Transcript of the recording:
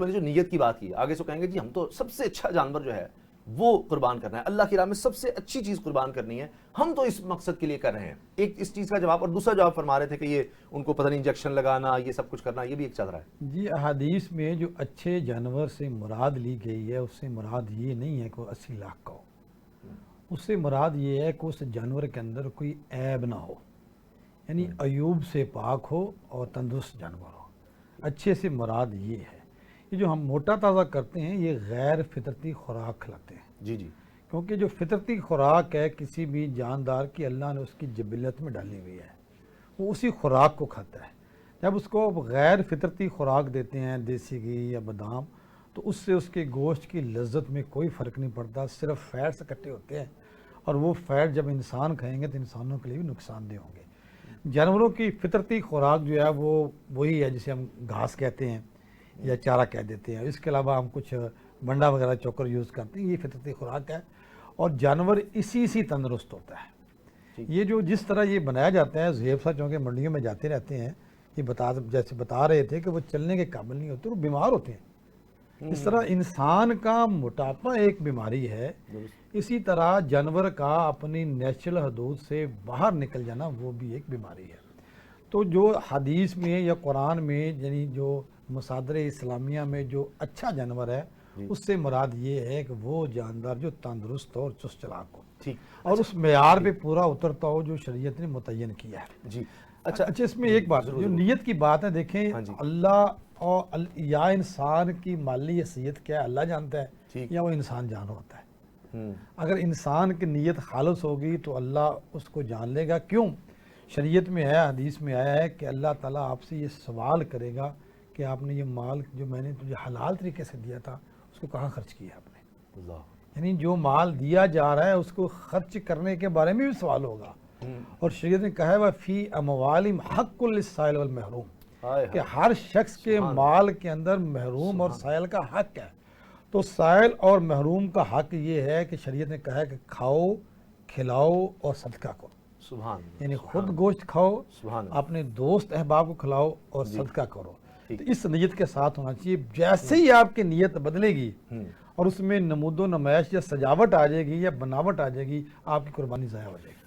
میں نے جو نیت کی بات کی، آگے سے کہیں گے جی ہم تو سب سے اچھا جانور جو ہے وہ قربان کرنا ہے، اللہ کی راہ میں سب سے اچھی چیز قربان کرنی ہے، ہم تو اس مقصد کے لیے کر رہے ہیں. ایک اس چیز کا جواب، اور دوسرا جواب فرما رہے تھے کہ یہ ان کو پتہ نہیں انجیکشن لگانا، یہ سب کچھ کرنا، یہ بھی ایک چل رہا ہے. جی احادیث میں جو اچھے جانور سے مراد لی گئی ہے، اس سے مراد یہ نہیں ہے کہ وہ 80 لاکھ کا ہو. اس سے مراد یہ ہے کہ اس جانور کے اندر کوئی عیب نہ ہو، یعنی عیوب سے پاک ہو اور تندرست جانور ہو. اچھے سے مراد یہ ہے. یہ جو ہم موٹا تازہ کرتے ہیں یہ غیر فطرتی خوراک کھلاتے ہیں. جی جی. کیونکہ جو فطرتی خوراک ہے کسی بھی جاندار کی، اللہ نے اس کی جبلت میں ڈالی ہوئی ہے، وہ اسی خوراک کو کھاتا ہے. جب اس کو غیر فطرتی خوراک دیتے ہیں، دیسی گھی یا بادام، تو اس سے اس کے گوشت کی لذت میں کوئی فرق نہیں پڑتا، صرف فیٹس اکٹھے ہوتے ہیں، اور وہ فیٹ جب انسان کھائیں گے تو انسانوں کے لیے بھی نقصان دہ ہوں گے. جانوروں کی فطرتی خوراک جو ہے وہ وہی ہے جسے ہم گھاس کہتے ہیں یا چارہ کہہ دیتے ہیں. اس کے علاوہ ہم کچھ بنڈا وغیرہ چوکر یوز کرتے ہیں، یہ فطرتی خوراک ہے، اور جانور اسی سے تندرست ہوتا ہے. یہ جو جس طرح یہ بنایا جاتا ہے، زہیب صاحب چونکہ منڈیوں میں جاتے رہتے ہیں، یہ جیسے بتا رہے تھے کہ وہ چلنے کے قابل نہیں ہوتے، وہ بیمار ہوتے ہیں. اس طرح انسان کا موٹاپا ایک بیماری ہے، اسی طرح جانور کا اپنی نیچرل حدود سے باہر نکل جانا وہ بھی ایک بیماری ہے. تو جو حدیث میں یا قرآن میں، یعنی جو مصادر اسلامیہ میں جو اچھا جانور ہے، اس سے مراد یہ ہے کہ وہ جاندار جو تندرست اور چست چلاک ہو، اور اس معیار پہ پورا اترتا ہو جو شریعت نے متعین کیا ہے. جی اچھا اس میں ایک بات جو نیت کی بات ہے، دیکھیں اللہ اور یا انسان کی مالی حیثیت کیا ہے اللہ جانتا ہے، یا وہ انسان جان ہوتا ہے. اگر انسان کی نیت خالص ہوگی تو اللہ اس کو جان لے گا. کیوں؟ شریعت میں ہے، حدیث میں آیا ہے کہ اللہ تعالیٰ آپ سے یہ سوال کرے گا کہ آپ نے یہ مال جو میں نے تجھے حلال طریقے سے دیا تھا اس کو کہاں خرچ کیا آپ نے. یعنی جو مال دیا جا رہا ہے اس کو خرچ کرنے کے بارے میں بھی سوال ہوگا. اور شریعت نے کہا ہے فی اموالہم حق للسائل والمحروم، کہ ہر شخص کے مال کے اندر محروم اور سائل کا حق ہے. تو سائل اور محروم کا حق یہ ہے کہ شریعت نے کہا ہے کہ کھاؤ، کھلاؤ اور صدقہ کرو. یعنی خود گوشت کھاؤ، اپنے دوست احباب کو کھلاؤ اور صدقہ کرو. تو اس نیت کے ساتھ ہونا چاہیے. جیسے ہی آپ کی نیت بدلے گی اور اس میں نمود و نمائش یا سجاوٹ آ جائے گی یا بناوٹ آ جائے گی، آپ کی قربانی ضائع ہو جائے گی.